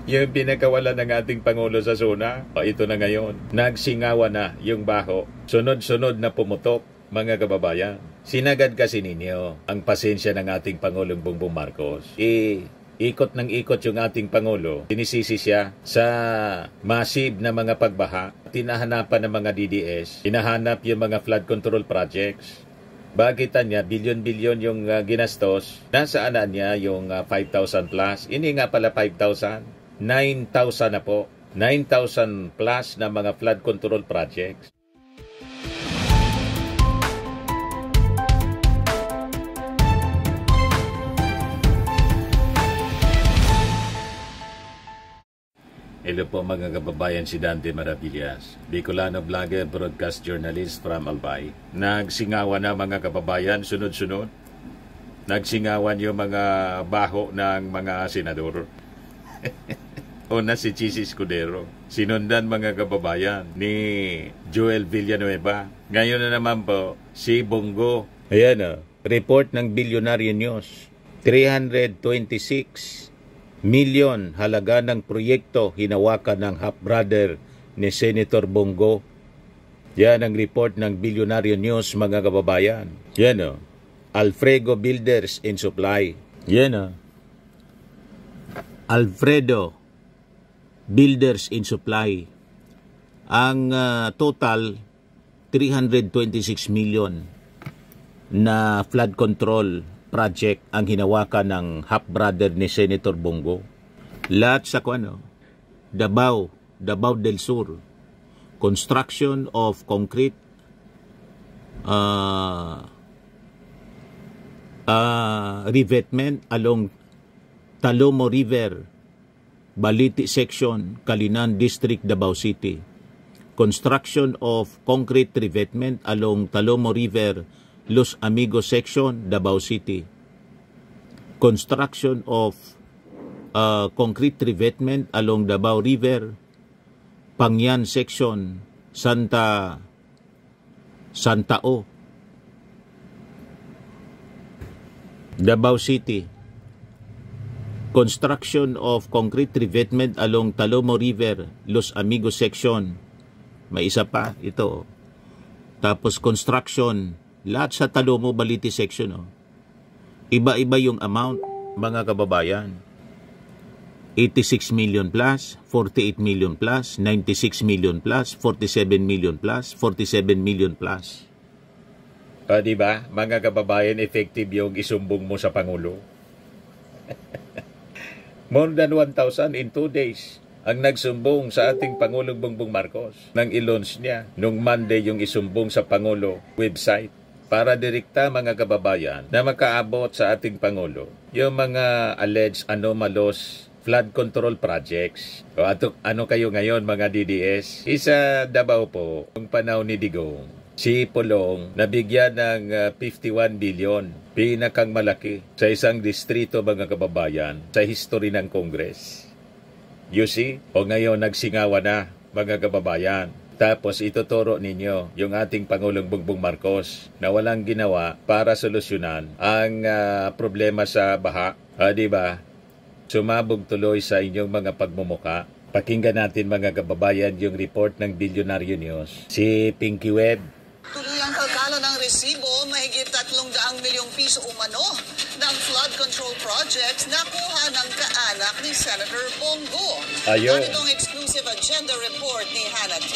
Yung pinakawalan ng ating Pangulo sa zona, ito na ngayon. Nagsingawa na yung baho. Sunod-sunod na pumutok, mga kababayan. Sinagad kasi ninyo ang pasensya ng ating Pangulong Bongbong Marcos. Ikot ng ikot yung ating Pangulo. Sinisisi siya sa massive na mga pagbaha. Tinahanapan ng mga DDS. Hinahanap yung mga flood control projects. Bagitan niya, bilyon-bilyon yung ginastos. Nasaan na niya yung 5,000 plus? Ini nga pala 5,000. 9,000 na po. 9,000 plus na mga flood control projects. Hello po mga kababayan, si Dante Maravillas, Bicolano vlogger, broadcast journalist from Albay. Nagsingawan na mga kababayan, sunod-sunod. Nagsingawan yung mga baho ng mga senador. Una si Chis Escudero. Sinundan mga kababayan ni Joel Villanueva. Ngayon na naman po si Bongo. Ayan report ng Billionaire News. 326 milyon halaga ng proyekto hinawakan ng half-brother ni Senator Bongo. Yan ang report ng Billionaire News mga kababayan. Yan Alfredo Builders and Supply. Yan Alfredo Builders and Supply. Ang total 326 million na flood control project ang hinawakan ng half-brother ni Senator Bongo. Lahat sa Davao del Sur. Construction of concrete revetment along Talomo River, Baliti Section, Kalinan District, Davao City. Construction of concrete revetment along Talomo River, Los Amigos Section, Davao City. Construction of concrete revetment along Davao River, Pangyan Section, Santa O, Davao City. Construction of concrete revetment along Talomo River, Los Amigos Section. May isa pa ito. Tapos construction lahat sa Talomo Baliti Section. Iba-iba yung amount, mga kababayan. 86 million plus, 48 million plus, 96 million plus, 47 million plus, 47 million plus. Diba, mga kababayan, effective yung isumbong mo sa Pangulo. More than 1,000 in 2 days ang nagsumbong sa ating Pangulong Bongbong Marcos. Nang i-launch niya, nung Monday yung isumbong sa Pangulo website. Para direkta mga kababayan na makaabot sa ating Pangulo yung mga alleged anomalous flood control projects. O ano kayo ngayon mga DDS? Isa Davao po, yung panahon ni Digong, si Pulong nabigyan ng 51 billion, pinakang malaki sa isang distrito mga kababayan sa history ng Congress. You see? O ngayon nagsingawa na mga kababayan. Tapos ituturo ninyo yung ating Pangulong Bongbong Marcos na walang ginawa para solusyonan ang problema sa baha. Diba? Sumabog tuloy sa inyong mga pagmumuka. Pakinggan natin mga kababayan yung report ng Billionaire News. Si Pinky Webb. Tuloy ang pagkala ng resibo, mahigit 300 milyong piso umano ng flood control projects na kuha ng kaanak ni Senator Bongo. Ayun. Ganitong exclusive agenda report ni Hannah T.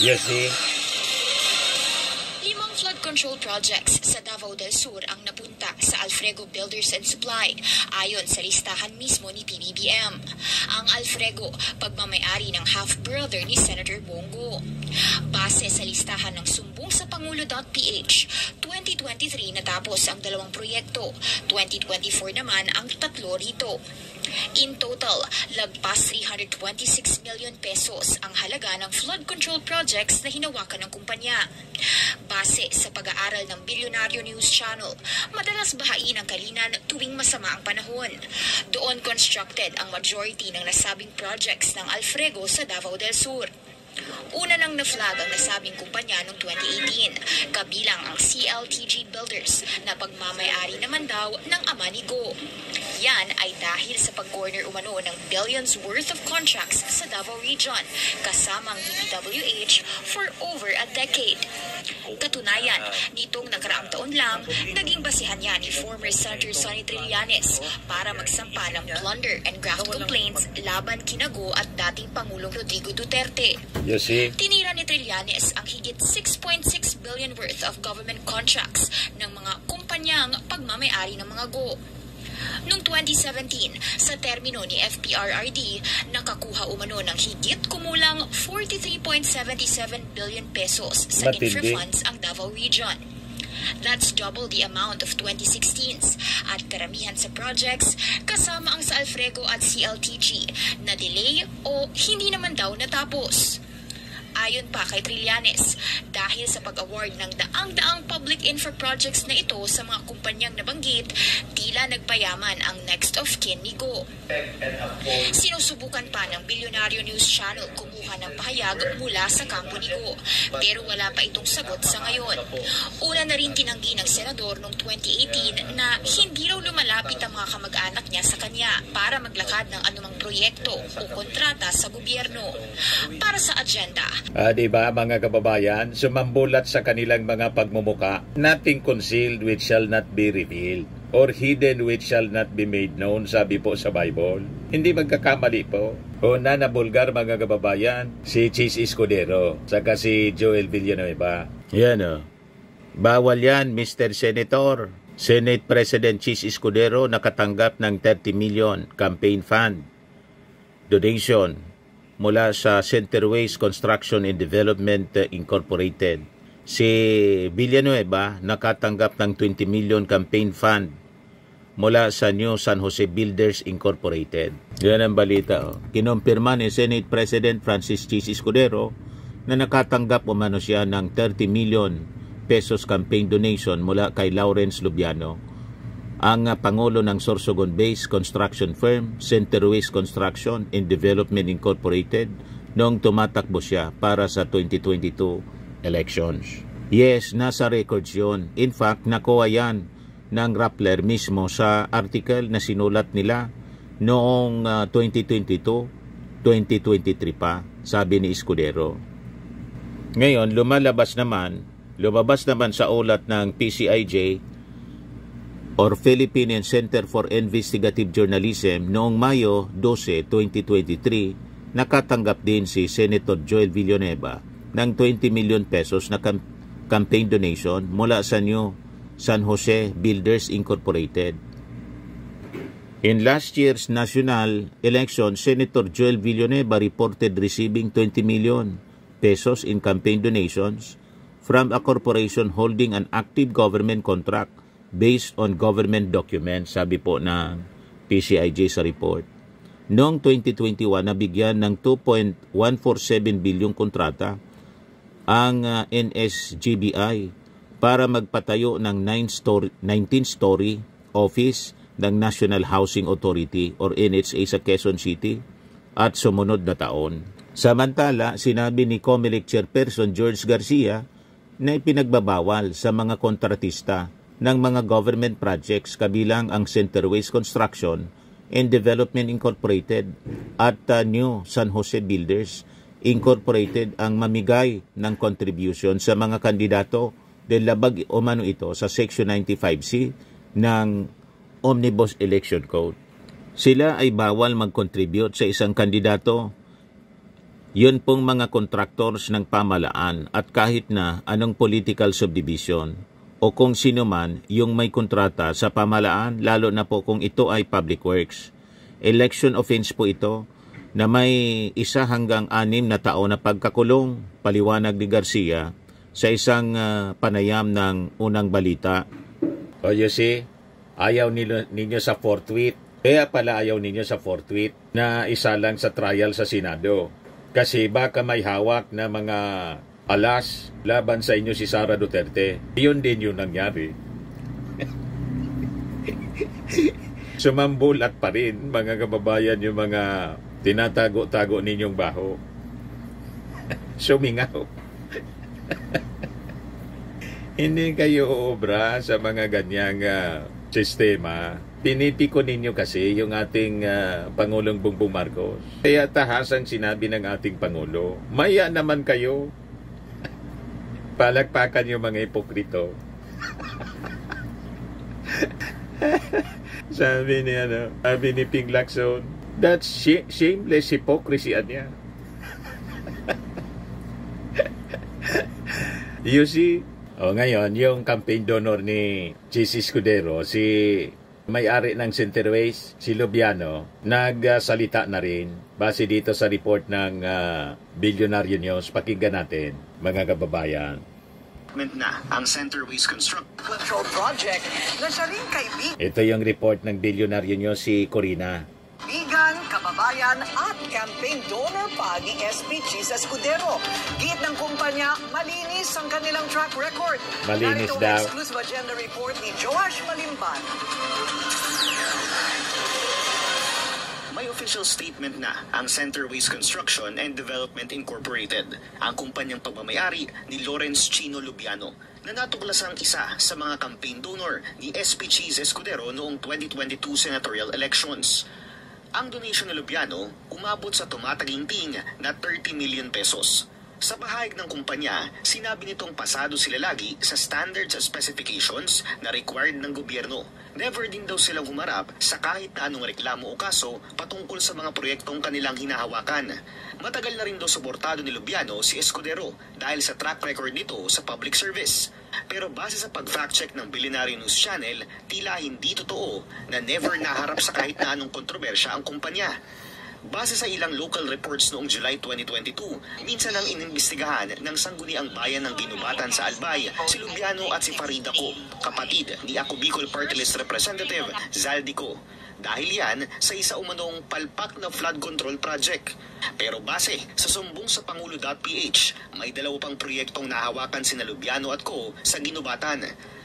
Yes, see? 5 flood control projects sa Davao del Sur ang napunta sa Alfredo Builders and Supply ayon sa listahan mismo ni PBBM. Ang Alfredo, pagmamayari ng half-brother ni Senator Bongo. Base sa listahan ng sumbong sa Pangulo.ph, 2023 natapos ang 2 proyekto, 2024 naman ang 3 rito. In total, lagpas 326 million pesos ang halaga ng flood control projects na hinawakan ng kumpanya. Base sa pag-aaral ng Billionaire News Channel, madalas bahain ang Kalinan tuwing masama ang panahon. Doon constructed ang majority ng nasabing projects ng Alfredo sa Davao del Sur. Una nang na-flag ang nasabing kumpanya noong 2018, kabilang ang CLTG Builders na pagmamayari naman daw ng ama ni Go. Yan ay dahil sa pag-corner umano ng billions worth of contracts sa Davao Region, kasamang DPWH for over a decade. Katunayan, nitong nakaraang taon lang, naging basihan niya ni former Senator Sonny Trillanes para magsampa ng plunder and graft complaints laban kina Go at dating Pangulong Rodrigo Duterte. You see? Tinira ni Trillanes ang higit 6.6 billion worth of government contracts ng mga kumpanyang pagmamayari ng mga Go. Noong 2017, sa termino ni FPRRD, nakakuha umano ng higit kumulang 43.77 billion pesos sa infra funds ang Davao Region. That's double the amount of 2016's at karamihan sa projects kasama ang sa Alfrego at CLTG na delay o hindi naman daw natapos. Ayon pa kay Trillanes, dahil sa pag-award ng daang-daang public infra projects na ito sa mga kumpanyang nabanggit, tila nagpayaman ang next of kin ni Go. Sinusubukan pa ng Bilyonaryo News Channel kumuha ng pahayag mula sa kampo ni Go, pero wala pa itong sagot sa ngayon. Una na rin tinanggi ng senador noong 2018 na hindi raw lumalapit ang mga kamag-anak niya sa kanya para maglakad ng anumang proyekto o kontrata sa gobyerno. Para sa agenda, Diba mga kababayan, sumambulat sa kanilang mga pagmumuka, nothing concealed which shall not be revealed, or hidden which shall not be made known, sabi po sa Bible. Hindi magkakamali po. Una na bulgar mga kababayan, si Chis Escudero, saka si Joel Villanueva. Yan o. Bawal yan, Mr. Senator. Senate President Chis Escudero nakatanggap ng 30 million campaign fund donation mula sa Centerways Construction and Development Incorporated. Si Villanueva nakatanggap ng 20 million campaign fund mula sa New San Jose Builders Incorporated. Yan ang balita. Kinumpirma ni Senate President Francis Chis Escudero na nakatanggap umano siya ng 30 million pesos campaign donation mula kay Lawrence Lubiano, ang Pangulo ng Sorsogon-based construction firm Centerways Construction and Development Incorporated noong tumatakbo siya para sa 2022 elections. Yes, nasa records yun. In fact, nakuha yan ng Rappler mismo sa article na sinulat nila noong 2022-2023 pa, sabi ni Escudero. Ngayon, lumabas naman sa ulat ng PCIJ or Philippine Center for Investigative Journalism noong Mayo 12, 2023, nakatanggap din si Senator Joel Villanueva ng 20 million pesos na campaign donation mula sa New San Jose Builders Incorporated. In last year's national election, Senator Joel Villanueva reported receiving 20 million pesos in campaign donations from a corporation holding an active government contract based on government documents, sabi po ng PCIJ sa report. Noong 2021, nabigyan ng 2.147 bilyong kontrata ang NSGBI para magpatayo ng 19-story office ng National Housing Authority or NHA sa Quezon City at sumunod na taon. Samantala, sinabi ni COMELEC Chairperson George Garcia na ipinagbabawal sa mga kontratista ng mga government projects kabilang ang Centerways Construction and Development Incorporated at New San Jose Builders Incorporated ang mamigay ng contribution sa mga kandidato dahil labag umano ito sa Section 95C ng Omnibus Election Code. Sila ay bawal mag-contribute sa isang kandidato. Yun pong mga contractors ng pamalaan at kahit na anong political subdivision o kung sino man yung may kontrata sa pamalaan, lalo na po kung ito ay public works. Election offense po ito na may 1 hanggang 6 na taon na pagkakulong, paliwanag ni Garcia sa isang panayam ng Unang Balita. O you see, ayaw ninyo sa forthwith. Kaya pala ayaw ninyo sa forthwith na isa lang sa trial sa Senado. Kasi baka may hawak na mga alas laban sa inyo si Sara Duterte. Yun din yung nangyari. Sumambulat pa rin mga kababayan yung mga tinatago-tago ninyong baho. Sumingaw. Hindi kayo uobra sa mga ganyang sistema. Pinipiko ninyo kasi yung ating Pangulong Bongbong Marcos. Kaya tahasang sinabi ng ating Pangulo, maya naman kayo. Palakpakan yung mga hipokrito. sabi ni Ping Lacson, that's shameless hypocrisy niya. You see? Ngayon, yung campaign donor ni Chis Escudero, si may-ari ng Centerways, si Lubiano, nagsalita na rin base dito sa report ng Billionaire News. Pakinggan natin, mga kababayan. Na ang Centerways Control Project na siya rin kaibigan, Ito yung report ng Billionaire News, si Corina. kababayan at campaign donor pa ni SP Chis Escudero. Git ng kumpanya, malinis ang kanilang track record. Malinis Narito daw. ang exclusive agenda report ni Joash Malimban. May official statement na ang Centerways Construction and Development Incorporated, ang kumpanyang pagmamayari ni Lawrence Chino Lubiano, na natuklasang isa sa mga campaign donor ni SP Chis Escudero noong 2022 senatorial elections. Ang donation ni Lubiano umabot sa tumataginting na 30 million pesos. Sa pahayag ng kumpanya, sinabi nitong pasado sila lagi sa standards at specifications na required ng gobyerno. Never din daw silang humarap sa kahit na anong reklamo o kaso patungkol sa mga proyektong kanilang hinahawakan. Matagal na rin daw suportado ni Lubiano si Escudero dahil sa track record nito sa public service. Pero base sa pag-fact check ng Billionaire News Channel, tila hindi totoo na never naharap sa kahit na anong kontrobersya ang kumpanya. Base sa ilang local reports noong July 2022, minsan ang inimbestigahan ng sangguniang bayan ng Ginubatan sa Albay, si Lubiano at si Farida Co, kapatid ni Ako Bicol Party List Representative Zaldico. Dahil yan sa isa umanong palpak na flood control project. Pero base sa sumbong sa Pangulo.ph, may dalawa pang proyektong nahawakan sina Lubiano at Co sa Ginubatan.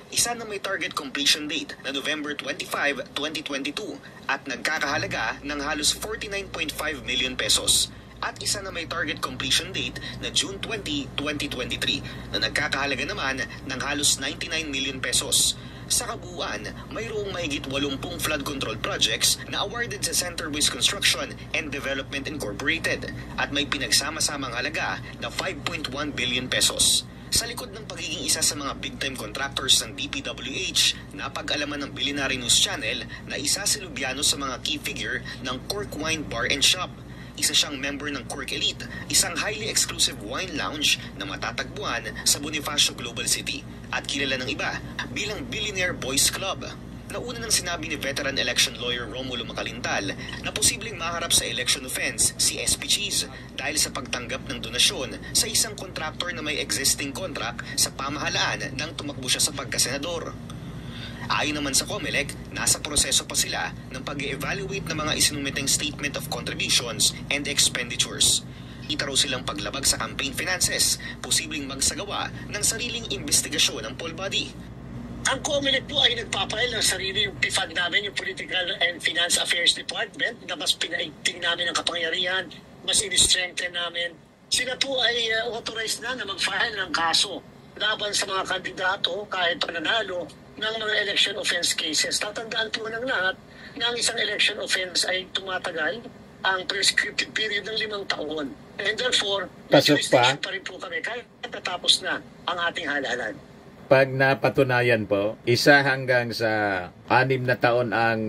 Isa na may target completion date na November 25, 2022 at nagkakahalaga ng halos 49.5 million pesos. At isa na may target completion date na June 20, 2023 na nagkakahalaga naman ng halos 99 million pesos. Sa kabuuan, mayroong mahigit 80 flood control projects na awarded sa Centerways Construction and Development Incorporated at may pinagsama-samang halaga na 5.1 billion pesos. Sa likod ng pagiging isa sa mga big-time contractors ng DPWH, napag-alaman ng Billionaire News Channel na isa si Lubiano sa mga key figure ng Cork Wine Bar and Shop. Isa siyang member ng Cork Elite, isang highly exclusive wine lounge na matatagpuan sa Bonifacio Global City at kilala ng iba bilang Billionaire Boys Club. Nauna nang sinabi ni veteran election lawyer Romulo Macalintal na posibleng maharap sa election offense si SP Chis dahil sa pagtanggap ng donasyon sa isang kontraktor na may existing contract sa pamahalaan nang tumakbo siya sa pagkasenador. Ayon naman sa COMELEC, nasa proseso pa sila ng pag-evaluate ng mga isinumiteng statement of contributions and expenditures. Ita raw silang paglabag sa campaign finances, posibleng magsagawa ng sariling investigasyon ng poll body. Ang COMELEC po ay nagpapail ng sarili yung PFAD namin, yung Political and Finance Affairs Department, na mas pinaigting namin ang kapangyarihan, mas in-strengthen namin. Sila po ay authorized na mag-file ng kaso laban sa mga kandidato kahit pananalo ng mga election offense cases. Tatandaan po ng lahat na ang isang election offense ay tumatagal ang prescriptive period ng 5 taon. And therefore, jurisdiction pa rin po kami kahit natapos na ang ating halalan. Pag napatunayan po, 1 hanggang sa 6 na taon ang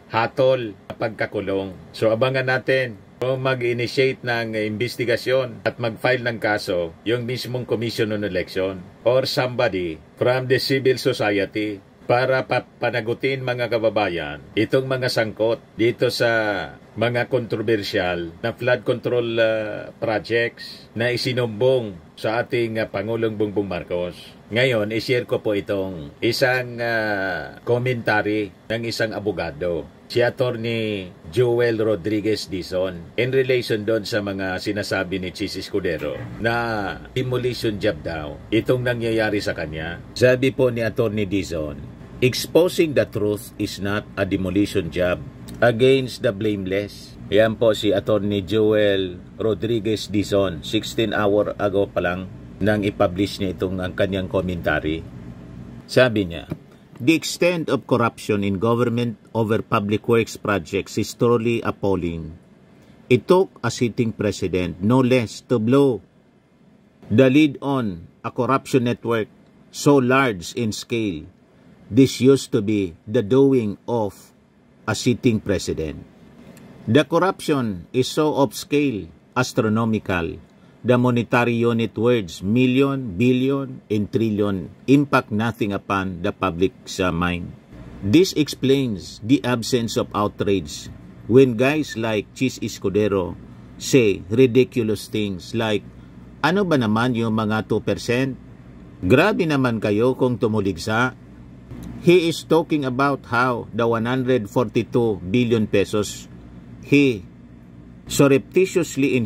hatol pagkakulong. So abangan natin kung mag-initiate ng investigasyon at mag-file ng kaso yung mismong Commission on Election or somebody from the civil society para panagutin, mga kababayan, itong mga sangkot dito sa mga kontrobersyal na flood control projects na isinumbong sa ating Pangulong Bongbong Marcos. Ngayon, i-share ko po itong isang commentary ng isang abogado, si Attorney Joel Rodriguez Dizon, in relation doon sa mga sinasabi ni Chis Escudero na demolition job daw itong nangyayari sa kanya. Sabi po ni Attorney Dizon, exposing the truth is not a demolition job against the blameless. Yan po si Attorney Joel Rodriguez Dizon, 16 hour ago pa lang nang i-publish niya itong ang kanyang commentary. Sabi niya, The extent of corruption in government over public works projects is truly appalling. It took a sitting president, no less, to blow the lead on a corruption network so large in scale. This used to be the doing of a sitting president. The corruption is so off-scale, astronomical. The monetary unit words million, billion, and trillion impact nothing upon the public's mind. This explains the absence of outrage when guys like Chis Escudero say ridiculous things like, ano ba naman yung mga 2%? Grabe naman kayo kung tumuligsa. He is talking about how the 142 billion pesos he surreptitiously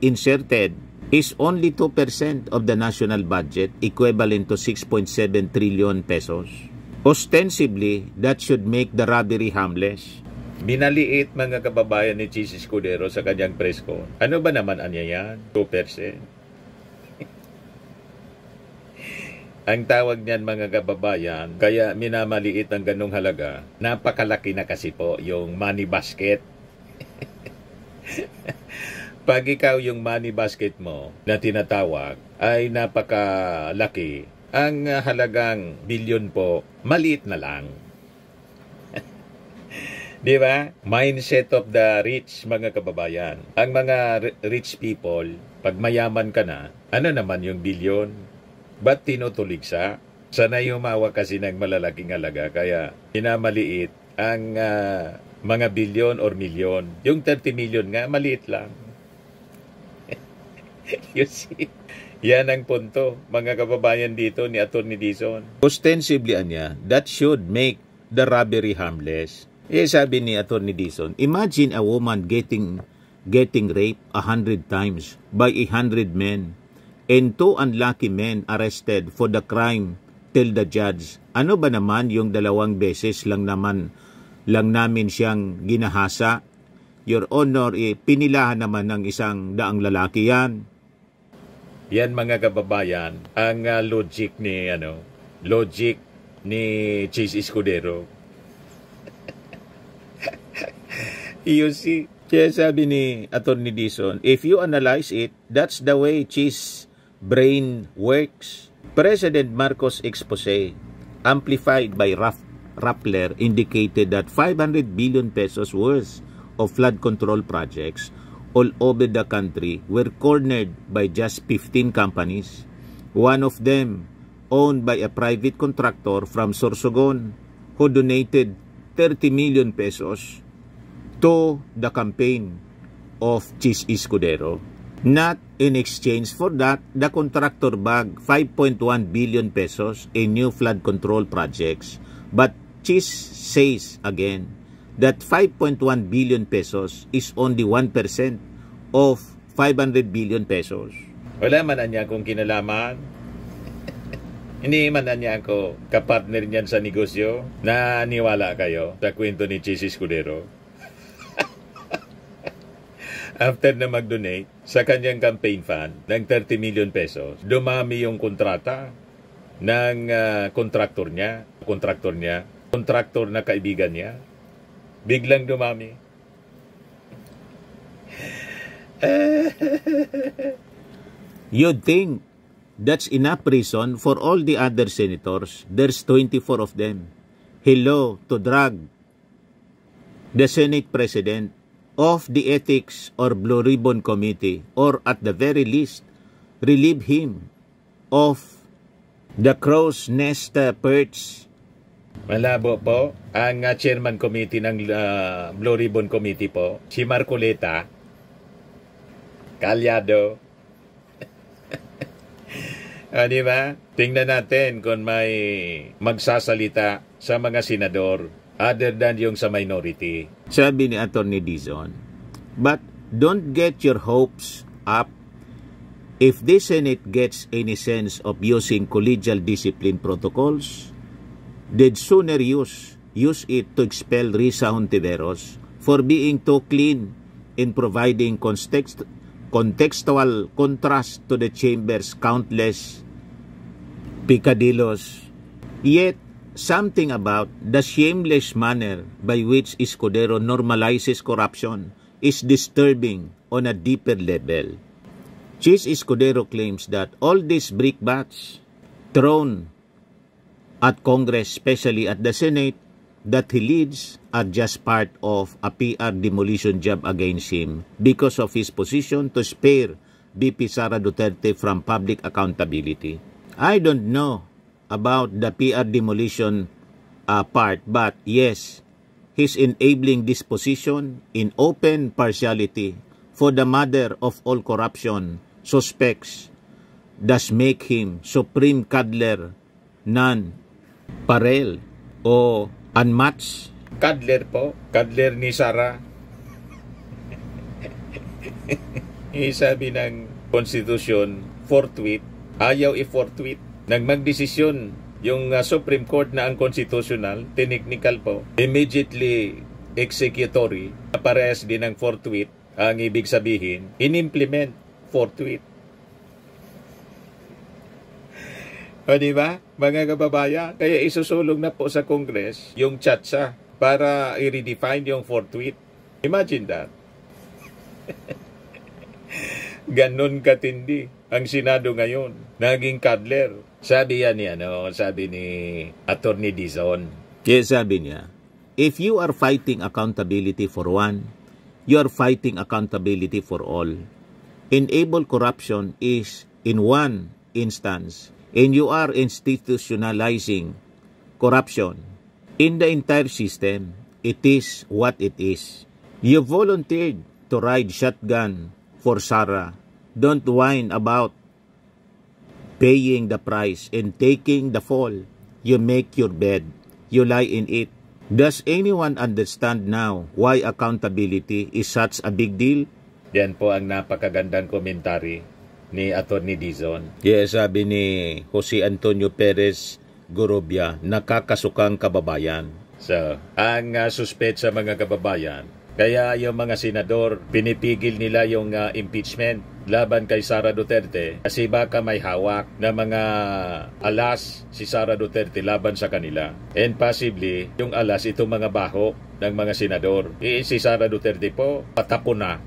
inserted is only 2% of the national budget, equivalent to 6.7 trillion pesos. Ostensibly, that should make the robbery harmless. Binaliit mga kababayan ni Chis Escudero sa kanyang press con. Ano ba naman anya yan? 2%. Ang tawag niyan mga kababayan, kaya minamaliit ang ganong halaga, napakalaki na kasi po yung money basket. Pag ikaw yung money basket mo na tinatawag ay napakalaki, ang halagang bilyon po, maliit na lang. Di ba? Mindset of the rich, mga kababayan. Ang mga rich people, pag mayaman ka na, ano naman yung bilyon? Ba't tinutuligsa? Sanay humawa kasi ng malalaking halaga, kaya pinamaliit ang mga bilyon or milyon. Yung 30 million nga, maliit lang. You see? Yan ang punto, mga kababayan dito ni Atty. Dizon. Ostensibly anya, that should make the robbery harmless. Sabi ni Atty. Dizon, imagine a woman getting raped 100 times by 100 men and 2 unlucky men arrested for the crime till the judge. Ano ba naman yung 2 beses lang namin siyang ginahasa? Your Honor, pinilahan naman ng 100 lalaki yan. Yan mga kababayan, ang logic ni Chis Escudero. You see, kaya sabi ni Atty. Dizon, if you analyze it, that's the way Chis brain works. President Marcos' expose, amplified by Rappler, indicated that 500 billion pesos worth of flood control projects all over the country were cornered by just 15 companies. One of them owned by a private contractor from Sorsogon who donated 30 million pesos to the campaign of Chis Escudero. Not in exchange for that, the contractor bagged 5.1 billion pesos in new flood control projects. But Chis says again that 5.1 billion pesos is only 1% of 500 billion pesos. Wala man niya kung kinalaman. Hindi man niya ako kapartner niyan sa negosyo. Naniwala kayo sa kwento ni Chis Escudero? After na mag-donate sa kanyang campaign fund ng 30 million pesos, dumami yung kontrata ng kontraktor na kaibigan niya. Biglang dumami. You'd think that's enough reason for all the other senators. There's 24 of them. Hello to drag the Senate President of the Ethics or Blue Ribbon Committee, or at the very least, relieve him of the crow's nest perch. Malabo po. Ang chairman committee ng Blue Ribbon Committee po, si Marcoleta Calyado. Di ba? Tingnan natin kung may magsasalita sa mga senador other than yung sa minority. Sabi ni Atty. Dizon, but don't get your hopes up. If the Senate gets any sense of using collegial discipline protocols, they'd sooner use it to expel Risa Hontiveros for being too clean in providing contextual contrast to the chamber's countless picadillos. Yet, something about the shameless manner by which Escudero normalizes corruption is disturbing on a deeper level. Chis Escudero claims that all these brickbats thrown at Congress, especially at the Senate, that he leads are just part of a PR demolition job against him because of his position to spare VP Sara Duterte from public accountability. I don't know about the PR demolition part, but yes, his enabling this position in open partiality for the mother of all corruption suspects does make him supreme cuddler, non-parel o unmatched. Cuddler po. Cuddler ni Sara. Sabi ng konstitusyon, forthwith, ayaw i-forthwith. Nang magdesisyon yung Supreme Court na ang constitutional, technical po, immediately executory, parehas din ng forthwith, ang ibig sabihin, in-implement forthwith. O diba, mga kababayan? Kaya isusulong na po sa Congress yung chatsa para i-redefine yung forthwith. Imagine that. Ganon katindi ang Senado ngayon. Naging cuddler. Sabi yan sabi ni Attorney Dizon. Yes, sabi niya, if you are fighting accountability for one, you are fighting accountability for all. Enable corruption is in one instance, and you are institutionalizing corruption. In the entire system, it is what it is. You volunteered to ride shotgun for Sara. Don't whine about paying the price and taking the fall. You make your bed. You lie in it. Does anyone understand now why accountability is such a big deal? Yan po ang napakagandang komentary ni Attorney Dizon. Yes, sabi ni Jose Antonio Perez Gorobia, nakakasukang kababayan. So, ang suspect sa mga kababayan, kaya yung mga senador, pinipigil nila yung impeachment laban kay Sara Duterte kasi baka may hawak na mga alas si Sara Duterte laban sa kanila. And possibly, yung alas itong mga baho ng mga senador. Si Sara Duterte po, patapon na.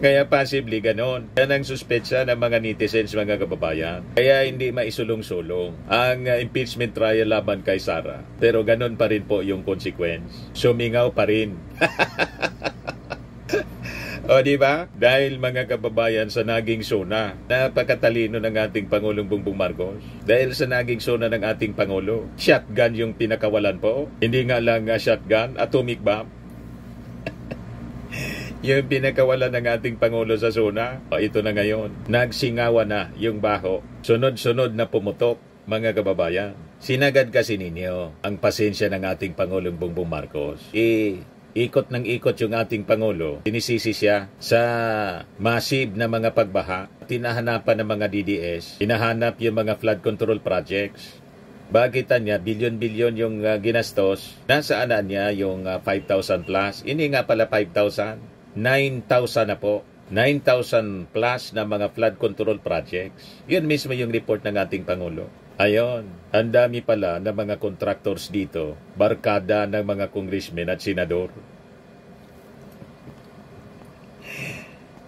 Kaya possibly ganon. Yan ang suspetsa ng mga netizens, mga kababayan. Kaya hindi maisulong-sulong ang impeachment trial laban kay Sara. Pero ganon pa rin po yung consequence. Sumingaw pa rin. O diba? Dahil mga kababayan sa naging sona, napakatalino ng ating Pangulong Bongbong Marcos. Dahil sa naging sona ng ating Pangulo, shotgun yung pinakawalan po. Hindi nga lang shotgun, atomic bomb. Yung pinakawalan ng ating Pangulo sa zona, ito na ngayon. Nagsingawa na yung baho. Sunod-sunod na pumutok, mga kababayan. Sinagad kasi ninyo ang pasensya ng ating Pangulong Bongbong Marcos. Ikot ng ikot yung ating Pangulo. Sinisisi siya sa massive na mga pagbaha. Tinahanapan ng mga DDS. Hinahanap yung mga flood control projects. Bagitan niya, bilyon-bilyon yung ginastos. Nasaan na niya yung 5,000 plus? Ini nga pala 5,000. 9,000 na po. 9,000 plus na mga flood control projects. Yun mismo yung report ng ating Pangulo. Ayon, ang dami pala ng mga contractors dito, barkada ng mga congressmen at senador.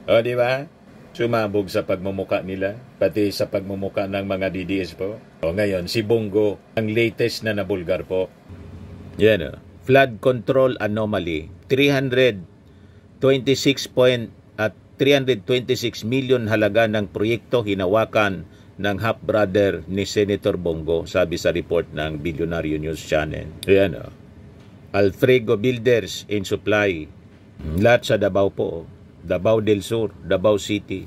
O, di ba? Sumabog sa pagmumuka nila, pati sa pagmumuka ng mga DDS po. O ngayon, si Bongo, ang latest na nabulgar po. Yan, flood control anomaly. 326 million halaga ng proyekto hinawakan ng half-brother ni Senator Bongo, sabi sa report ng Billionario News Channel. Ayan, Alfrego Builders and Supply. Lahat sa Davao po. Davao del Sur, Davao City.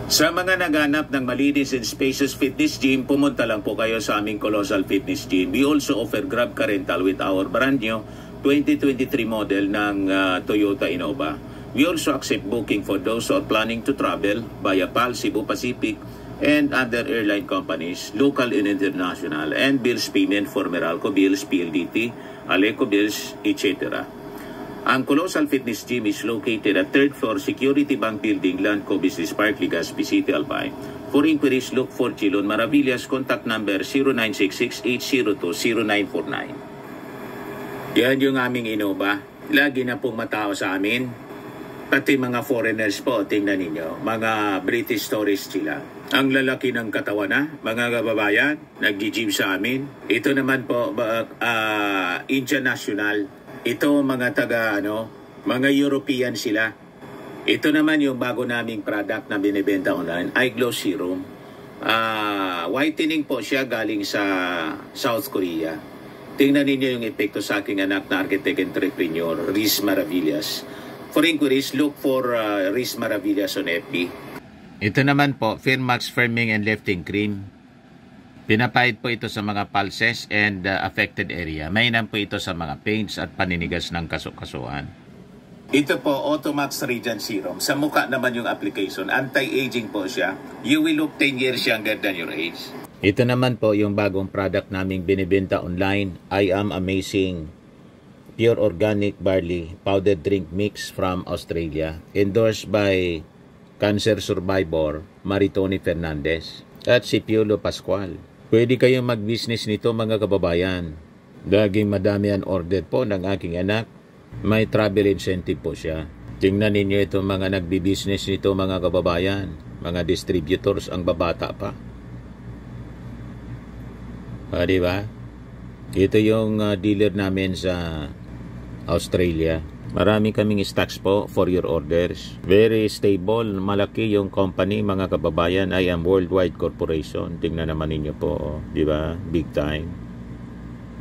Sa mga naghanap ng malinis and spacious fitness gym, pumunta lang po kayo sa aming Colossal Fitness Gym. We also offer Grab Car Rental with our brand new 2023 model ng Toyota Innova. We also accept booking for those who are planning to travel via PAL, Cebu Pacific, and other airline companies, local and international, and bills payment for Meralco Bills, PLDT, Aleco Bills, etc. Ang Colossal Fitness Gym is located at 3rd floor Security Bank Building, Landco Business Park, Legazpi City, Albay. For inquiries, look for Chilon Maravillas. Contact number 0966-802-0949. Yan yung aming Innova. Lagi na pong matao sa amin. Pati mga foreigners po, tingnan ninyo. Mga British tourists sila. Ang lalaki ng katawan na, mga kababayan, nag-gym sa amin. Ito naman po, Indian National. Ito mga mga European sila. Ito naman yung bago naming product na binibenta online, Eye Glow Serum. Whitening po siya galing sa South Korea. Tingnan ninyo yung epekto sa aking anak na architect entrepreneur, Riz Maravillas. For inquiries, look for Riz Maravillas on FB. Ito naman po, Firmax Firming and Lifting Cream. Pinapahid po ito sa mga pulses and affected area. Mainam po ito sa mga pains at paninigas ng kasukasuan. Ito po, Automax Radiant Serum. Sa mukha naman yung application. Anti-aging po siya. You will look 10 years younger than your age. Ito naman po yung bagong product naming binibenta online. I Am Amazing Pure Organic Barley Powdered Drink Mix from Australia. Endorsed by cancer survivor Maritoni Fernandez at si Piolo Pascual. Pwede kayong mag-business nito mga kababayan. Daging madami ang order po ng aking anak. May travel incentive po siya. Tingnan ninyo itong mga nagbi-business nito mga kababayan. Mga distributors ang babata pa. Diba? Ito yung dealer namin sa Australia. Marami kaming stocks po for your orders. Very stable, malaki yung company mga kababayan. I Am Worldwide Corporation. Tingnan naman ninyo po, di ba? Big time.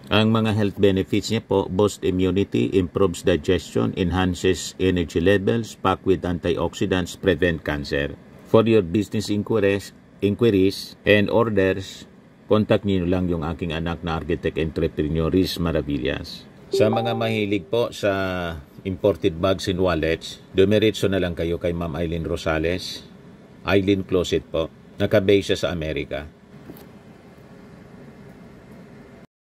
Ang mga health benefits niya po, boost immunity, improves digestion, enhances energy levels, packed with antioxidants, prevent cancer. For your business inquiries and orders, contact niyo lang yung aking anak na architect entrepreneur, Riz Maravillas. Sa mga mahilig po sa imported bags and wallets, dumiretso na lang kayo kay Ma'am Eileen Rosales. Eileen Closet po. Nakabase siya sa Amerika.